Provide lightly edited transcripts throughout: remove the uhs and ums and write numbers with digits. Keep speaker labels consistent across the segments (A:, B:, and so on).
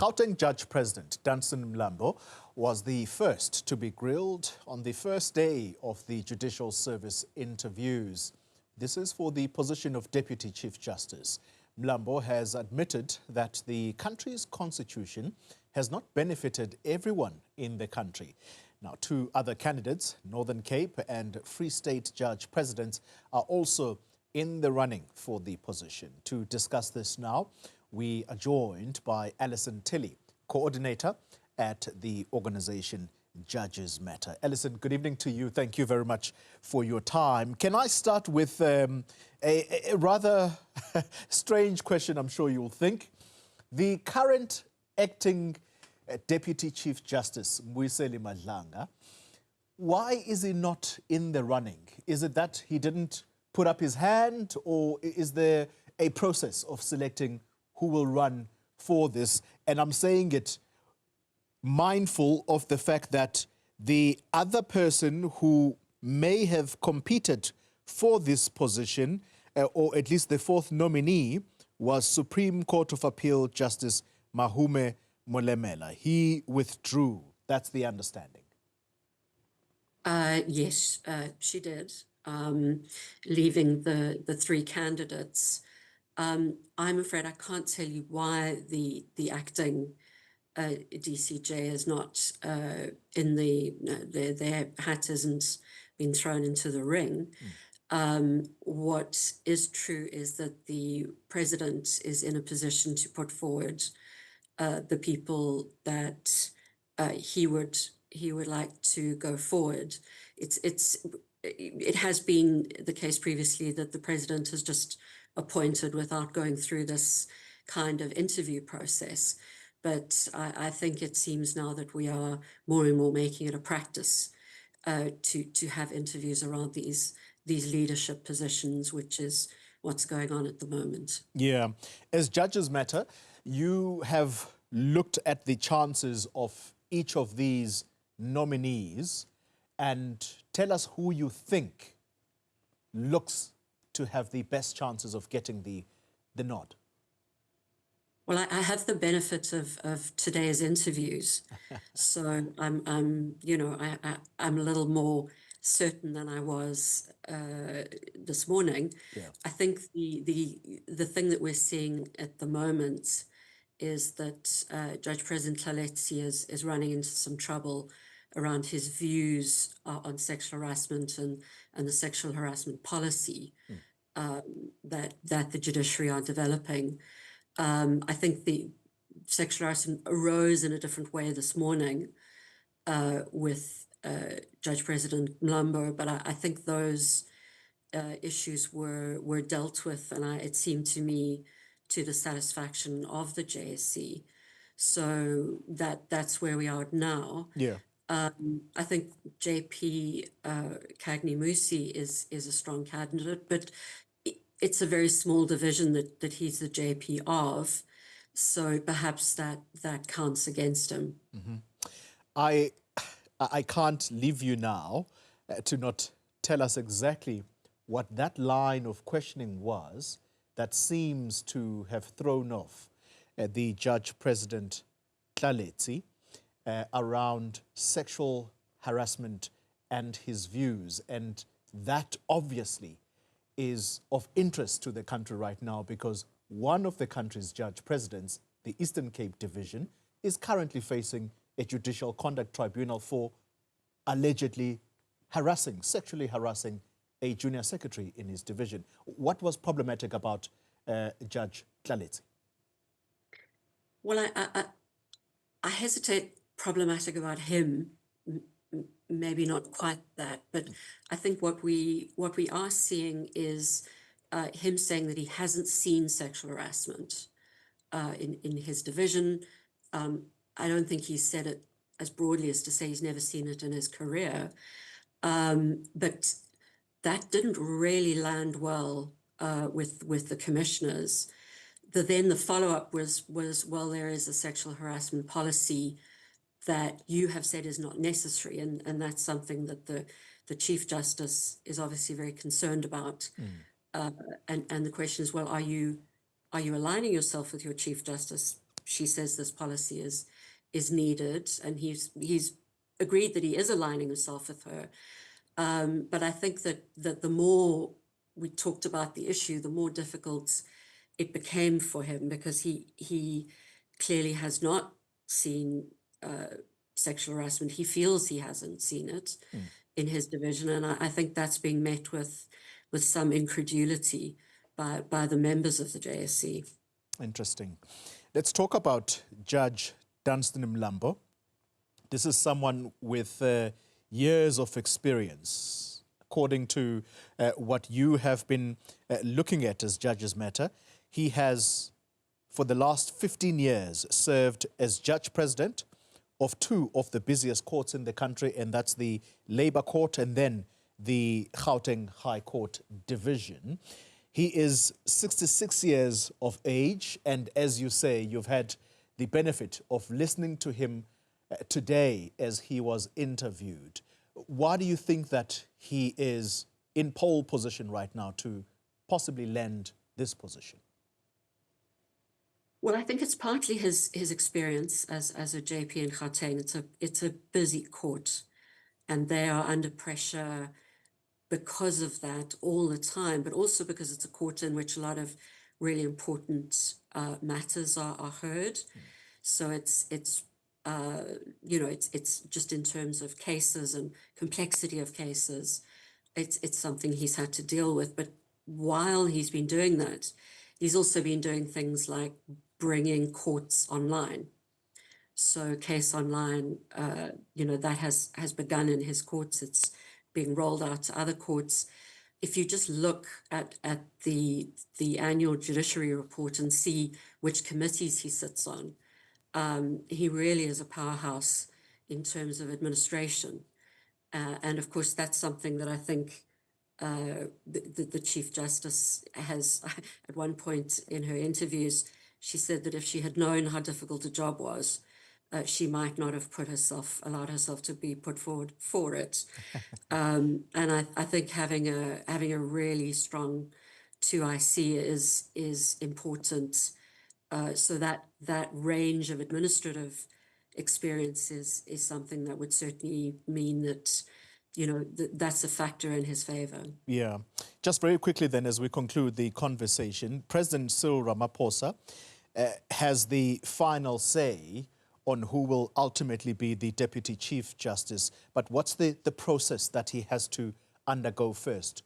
A: Gauteng Judge President Dunstan Mlambo was the first to be grilled on the first day of the Judicial Service interviews. This is for the position of Deputy Chief Justice. Mlambo has admitted that the country's constitution has not benefited everyone in the country. Now, two other candidates, Northern Cape and Free State Judge Presidents, are also in the running for the position. To discuss this now, we are joined by Alison Tilley, coordinator at the organization Judges Matter. Alison, good evening to you. Thank you very much for your time. Can I start with a rather strange question, I'm sure you'll think. The current acting Deputy Chief Justice, Mbuyiseni Madlanga, why is he not in the running? Is it that he didn't put up his hand, or is there a process of selecting who will run for this? And I'm saying it mindful of the fact that the other person who may have competed for this position, or at least the fourth nominee, was Supreme Court of Appeal Justice Mahume Molemela. He withdrew. That's the understanding.
B: Yes, she did, leaving the three candidates. I'm afraid I can't tell you why the acting DCJ is not in their hat hasn't been thrown into the ring. What is true is that the president is in a position to put forward the people that he would like to go forward. It has been the case previously that the president has just appointed without going through this kind of interview process. But I think it seems now that we are more and more making it a practice to have interviews around these leadership positions, which is what's going on at the moment.
A: Yeah. As Judges Matter, you have looked at the chances of each of these nominees and tell us who you think looks to have the best chances of getting the nod.
B: Well, I have the benefit of today's interviews, so I'm a little more certain than I was this morning. Yeah. I think the thing that we're seeing at the moment is that Judge President Tlaleti is running into some trouble around his views on sexual harassment and the sexual harassment policy that the judiciary are developing. I think the sexual harassment arose in a different way this morning with Judge President Mlambo, but I think those issues were dealt with, and it seemed to me to the satisfaction of the JSC. So that's where we are now. Yeah. I think JP Cagney Musi is a strong candidate, but it's a very small division that he's the JP of, so perhaps that counts against him.
A: Mm-hmm. I can't leave you now to not tell us exactly what that line of questioning was that seems to have thrown off the Judge President Tlaleti around sexual harassment and his views, and that obviously is of interest to the country right now because one of the country's judge presidents, the Eastern Cape Division, is currently facing a judicial conduct tribunal for allegedly sexually harassing a junior secretary in his division. What was problematic about Judge Tlaleti?
B: Well, I hesitate problematic about him. Maybe not quite that, but I think what we are seeing is him saying that he hasn't seen sexual harassment in his division. I don't think he said it as broadly as to say he's never seen it in his career, but that didn't really land well with the commissioners. Then the follow-up was, well, there is a sexual harassment policy that you have said is not necessary, and that's something that the Chief Justice is obviously very concerned about. And the question is, well, are you aligning yourself with your Chief Justice she says this policy is needed, and he's agreed that he is aligning himself with her. But I think that the more we talked about the issue, the more difficult it became for him, because he clearly has not seen sexual harassment. He feels he hasn't seen it in his division, and I think that's being met with some incredulity by the members of the JSC.
A: Interesting. Let's talk about Judge Dunstan Mlambo. This is someone with years of experience. According to what you have been looking at as Judges Matter, he has, for the last 15 years, served as Judge President of two of the busiest courts in the country, and that's the Labour Court and then the Gauteng High Court Division. He is 66 years of age, and as you say, you've had the benefit of listening to him today as he was interviewed. Why do you think that he is in pole position right now to possibly land this position?
B: Well, I think it's partly his experience as a JP in Gauteng. It's a busy court, and they are under pressure because of that all the time, but also because it's a court in which a lot of really important matters are heard. So it's you know, it's just in terms of cases and complexity of cases, it's something he's had to deal with. But while he's been doing that, he's also been doing things like bringing courts online. So Case Online, you know, that has begun in his courts. It's being rolled out to other courts. If you just look at the annual judiciary report and see which committees he sits on, he really is a powerhouse in terms of administration. And of course, that's something that I think the Chief Justice has, at one point in her interviews, she said that if she had known how difficult a job was, she might not have allowed herself to be put forward for it. And I think having a really strong 2IC is important. So that range of administrative experience is something that would certainly mean that, you know, that's a factor in his favor.
A: Yeah. Just very quickly then, as we conclude the conversation, President Cyril Ramaphosa has the final say on who will ultimately be the Deputy Chief Justice. But what's the process that he has to undergo first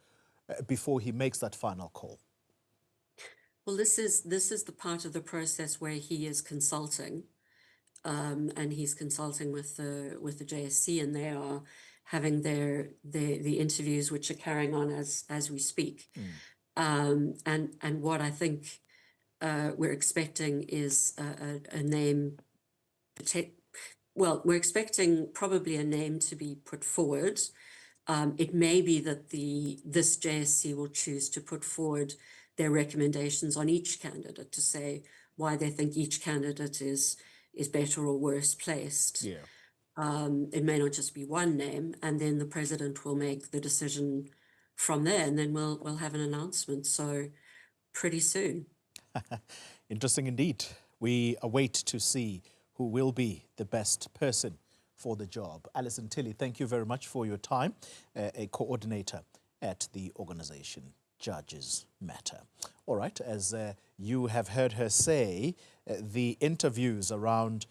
A: before he makes that final call?
B: Well, this is the part of the process where he is consulting, and he's consulting with the JSC, and they are having the interviews, which are carrying on as we speak. And what I think we're expecting is a name. Well, we're expecting probably a name to be put forward. It may be that this JSC will choose to put forward their recommendations on each candidate to say why they think each candidate is better or worse placed.
A: Yeah.
B: It may not just be one name, and then the president will make the decision from there, and then we'll have an announcement. So pretty soon.
A: Interesting indeed. We await to see who will be the best person for the job. Alison Tilley, thank you very much for your time, a coordinator at the organization Judges Matter. All right, as you have heard her say, the interviews around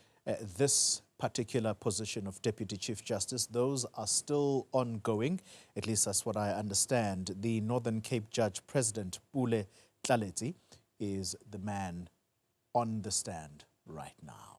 A: this particular position of Deputy Chief Justice, those are still ongoing. At least that's what I understand. The Northern Cape Judge President, Pule Tlaleti, is the man on the stand right now.